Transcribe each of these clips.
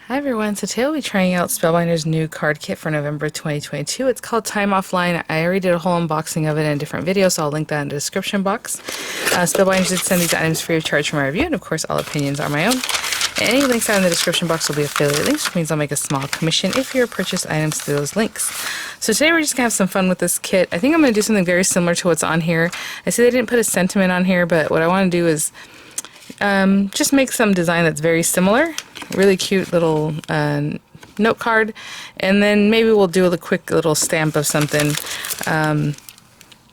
Hi everyone, so today we'll be trying out Spellbinders' new card kit for November 2022. It's called Time Offline. I already did a whole unboxing of it in a different video, so I'll link that in the description box. Spellbinders did send these items free of charge for my review, and of course all opinions are my own. And any links out in the description box will be affiliate links, which means I'll make a small commission if you purchase items through those links. So today we're just going to have some fun with this kit. I think I'm going to do something very similar to what's on here. I see they didn't put a sentiment on here, but what I want to do is just make some design that's very similar. Really cute little note card, and then maybe we'll do a quick little stamp of something,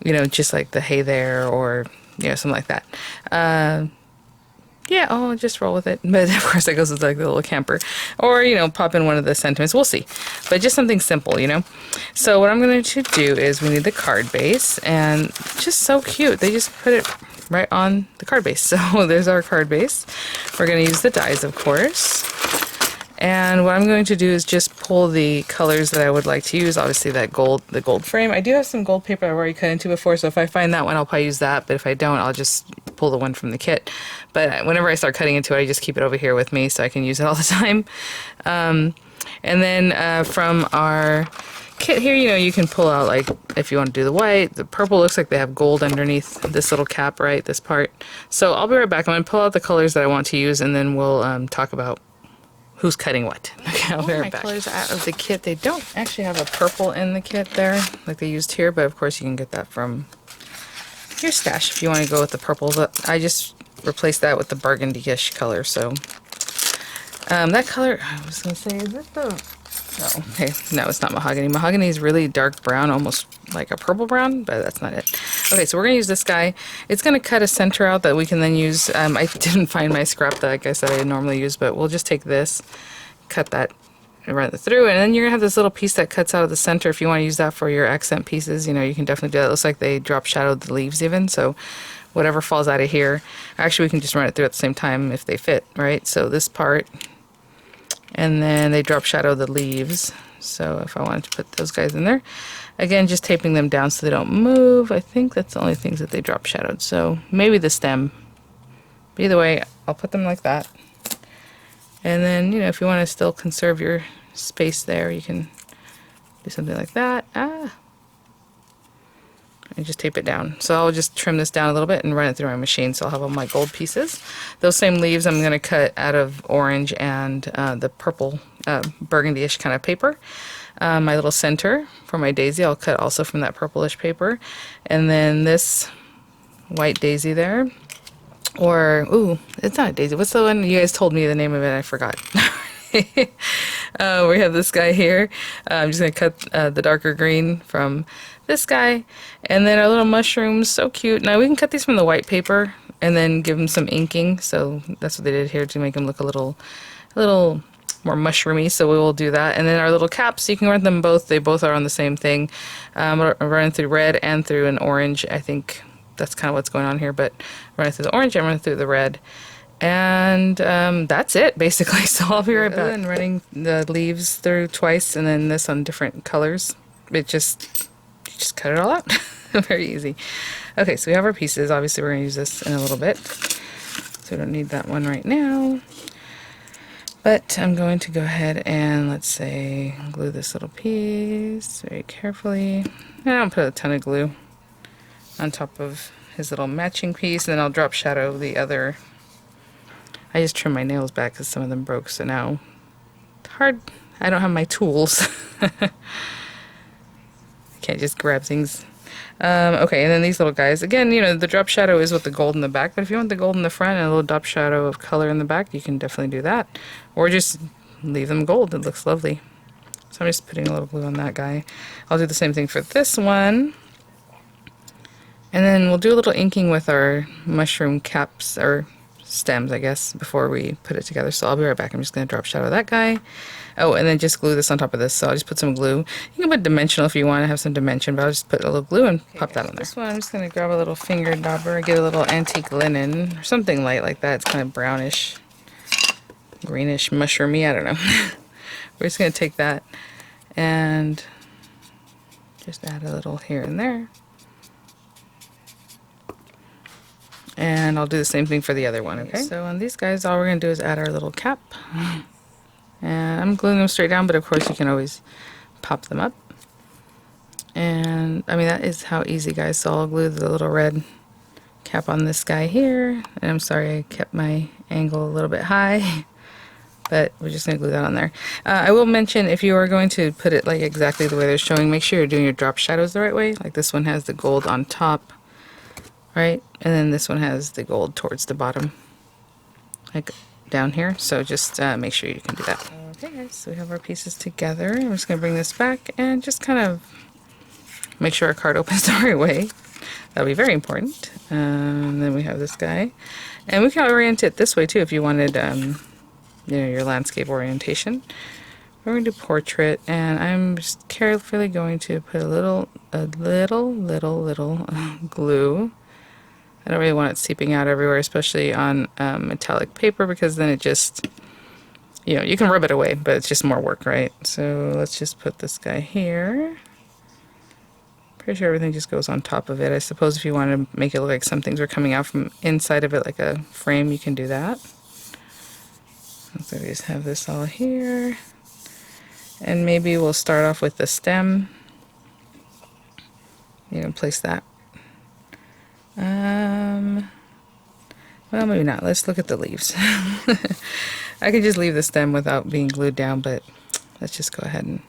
you know, just like the hey there, or you know, something like that. Yeah, I'll just roll with it. But of course that goes with like the little camper, or you know, pop in one of the sentiments. We'll see, but just something simple, you know. So what I'm going to do is we need the card base, and just so cute. They just put it right on the card base. So there's our card base. We're going to use the dies, of course. And what I'm going to do is just pull the colors that I would like to use. Obviously that gold, the gold frame. I do have some gold paper I've already cut into before, so if I find that one, I'll probably use that. But if I don't, I'll just pull the one from the kit. But whenever I start cutting into it, I just keep it over here with me so I can use it all the time. And then from our kit here, you know, you can pull out, like, if you want to do the white, the purple looks like they have gold underneath this little cap, right, this part. So I'll be right back. I'm going to pull out the colors that I want to use, and then we'll talk about who's cutting what. Okay, I'll be right back. Colors out of the kit. They don't actually have a purple in the kit there, like they used here, but of course you can get that from your stash if you want to go with the purple. But I just replaced that with the burgundy-ish color, so that color, I was going to say, is it the... No, okay, no, it's not mahogany. Mahogany is really dark brown, almost like a purple brown, but that's not it. Okay, so we're going to use this guy. It's going to cut a center out that we can then use. I didn't find my scrap that, like I said, I normally use, but we'll just take this, cut that, and run it through, and then you're going to have this little piece that cuts out of the center. If you want to use that for your accent pieces, you know, you can definitely do that. It looks like they drop shadowed the leaves even, so whatever falls out of here, actually we can just run it through at the same time if they fit, right? So this part, and then they drop shadow the leaves. So if I wanted to put those guys in there, again, just taping them down so they don't move. I think that's the only things that they drop shadowed. So maybe the stem. But either way, I'll put them like that. And then, you know, if you want to still conserve your space there, you can do something like that. And just tape it down. So I'll just trim this down a little bit and run it through my machine, so I'll have all my gold pieces. Those same leaves I'm going to cut out of orange and the purple burgundy-ish kind of paper. My little center for my daisy I'll cut also from that purplish paper. And then this white daisy there. Or, ooh, it's not a daisy. What's the one? You guys told me the name of it, I forgot. We have this guy here. I'm just going to cut the darker green from this guy, and then our little mushrooms, so cute. Now we can cut these from the white paper and then give them some inking, so that's what they did here to make them look a little more mushroomy, so we will do that. And then our little caps, you can run them both, they both are on the same thing. I'm running through red and through an orange. I think that's kind of what's going on here, but running through the orange and running through the red. And that's it basically, so I'll be right back. And running the leaves through twice, and then this on different colors. It just cut it all out. Very easy. Okay, so we have our pieces. Obviously we're going to use this in a little bit, so we don't need that one right now. But I'm going to go ahead and, let's say, glue this little piece very carefully. And I don't put a ton of glue on top of his little matching piece, and then I'll drop shadow the other. I just trimmed my nails back because some of them broke, so now it's hard. I don't have my tools. Can't just grab things. Okay, and then these little guys. Again, you know, the drop shadow is with the gold in the back, but if you want the gold in the front and a little drop shadow of color in the back, you can definitely do that. Or just leave them gold. It looks lovely. So I'm just putting a little glue on that guy. I'll do the same thing for this one. And then we'll do a little inking with our mushroom caps, or stems, I guess, before we put it together. So I'll be right back. I'm just going to drop shadow that guy. Oh, and then just glue this on top of this. So I'll just put some glue. You can put dimensional if you want to have some dimension, but I'll just put a little glue and pop that on there. This one, I'm just going to grab a little finger dauber, get a little antique linen, or something light like that. It's kind of brownish, greenish, mushroomy, I don't know. We're just going to take that and just add a little here and there. And I'll do the same thing for the other one, okay? So on these guys, all we're going to do is add our little cap. And I'm gluing them straight down, but of course you can always pop them up. And I mean, that is how easy, guys. So I'll glue the little red cap on this guy here. And I'm sorry I kept my angle a little bit high, but we're just going to glue that on there. I will mention, if you are going to put it like exactly the way they're showing, make sure you're doing your drop shadows the right way. Like this one has the gold on top, right? And then this one has the gold towards the bottom, like down here. So just make sure you can do that. Okay guys, so we have our pieces together. I'm just going to bring this back and just kind of make sure our card opens the right way. That'll be very important. And then we have this guy. And we can orient it this way too if you wanted you know, your landscape orientation. We're going to do portrait, and I'm just carefully going to put a little glue. I don't really want it seeping out everywhere, especially on metallic paper, because then it just, you know, you can rub it away, but it's just more work, right? So let's just put this guy here. Pretty sure everything just goes on top of it. I suppose if you want to make it look like some things are coming out from inside of it, like a frame, you can do that. So we just have this all here. And maybe we'll start off with the stem. You know, place that. Well, maybe not. Let's look at the leaves. I could just leave the stem without being glued down, but let's just go ahead and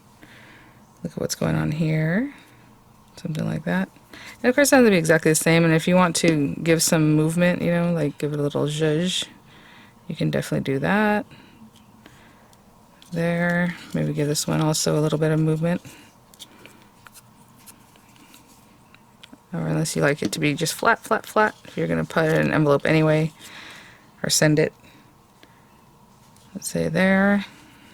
look at what's going on here. Something like that. And of course, it doesn't have to be exactly the same. And if you want to give some movement, you know, like give it a little zhuzh, you can definitely do that. There. Maybe give this one also a little bit of movement. Or unless you like it to be just flat, flat, flat. If you're going to put it in an envelope anyway, or send it. Let's say there.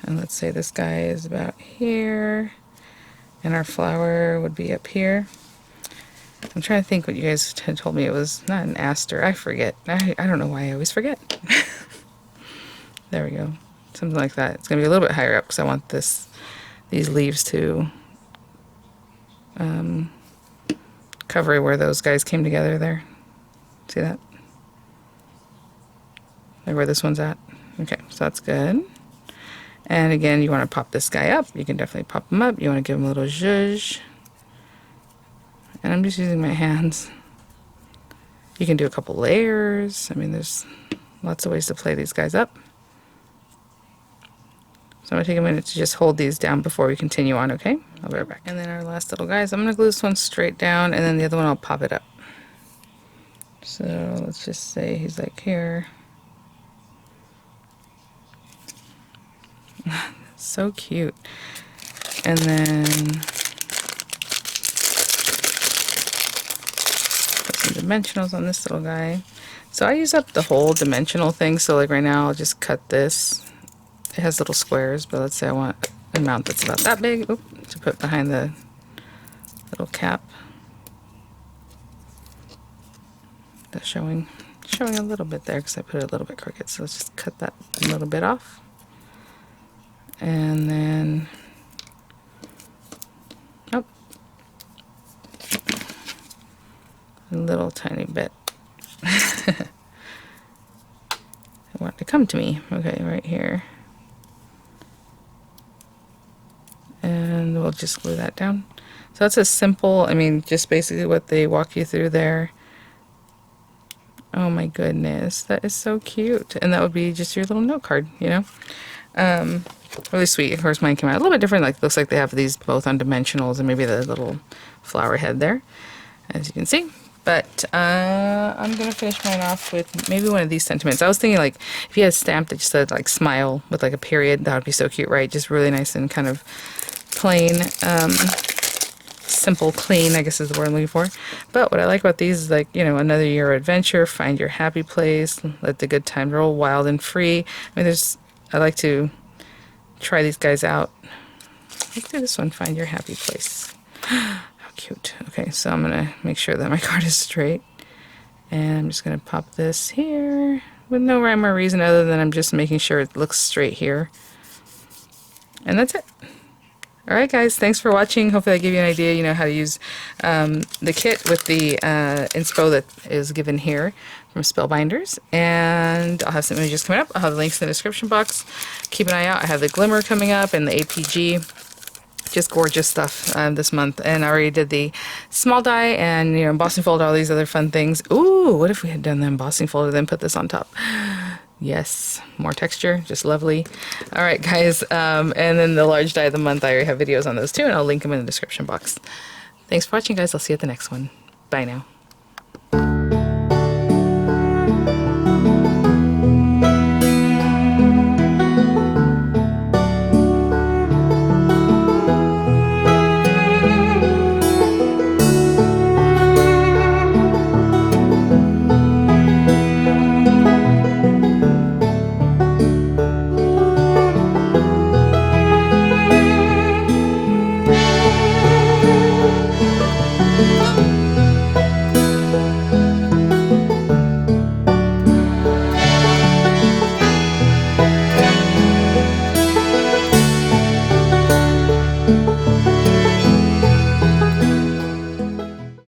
And let's say this guy is about here. And our flower would be up here. I'm trying to think what you guys had told me. It was not an aster. I forget. I don't know why I always forget. There we go. Something like that. It's going to be a little bit higher up because I want these leaves to cover where those guys came together there. See that? Like where this one's at. Okay, so that's good. And again, you want to pop this guy up. You can definitely pop him up. You want to give him a little zhuzh. And I'm just using my hands. You can do a couple layers. I mean, there's lots of ways to play these guys up. So I'm going to take a minute to just hold these down before we continue on, okay? I'll be right back. And then our last little guys, I'm going to glue this one straight down, and then the other one I'll pop it up. So let's just say he's like here. So cute. And then put some dimensionals on this little guy. So I use up the whole dimensional thing. So like right now I'll just cut this. It has little squares, but let's say I want an amount that's about that big to put behind the little cap. That's showing a little bit there because I put it a little bit crooked. So let's just cut that a little bit off. And then, oh, a little tiny bit. I want it to come to me. Okay, right here. And we'll just glue that down. So that's a simple, I mean, just basically what they walk you through there. Oh my goodness, that is so cute. And that would be just your little note card, you know? Really sweet. Of course, mine came out a little bit different. Like, looks like they have these both on dimensionals and maybe the little flower head there, as you can see. But I'm going to finish mine off with maybe one of these sentiments. I was thinking, like, if you had a stamp that just said, like, smile with, like, a period, that would be so cute, right? Just really nice and kind of plain, simple, clean, I guess is the word I'm looking for. But what I like about these is, like, you know, another year of adventure, find your happy place, let the good time roll, wild and free. I mean, I like to try these guys out. Let's do this one, find your happy place. How cute. Okay, so I'm going to make sure that my card is straight. And I'm just going to pop this here with no rhyme or reason other than I'm just making sure it looks straight here. And that's it. Alright guys, thanks for watching. Hopefully I gave you an idea, you know, how to use the kit with the inspo that is given here from Spellbinders, and I'll have some images coming up. I'll have the links in the description box. Keep an eye out. I have the Glimmer coming up and the APG. Just gorgeous stuff this month. And I already did the small die and, you know, embossing folder, all these other fun things. Ooh, what if we had done the embossing folder, then put this on top? Yes, more texture, just lovely. All right, guys, and then the large die of the month, I already have videos on those too, and I'll link them in the description box. Thanks for watching, guys. I'll see you at the next one. Bye now.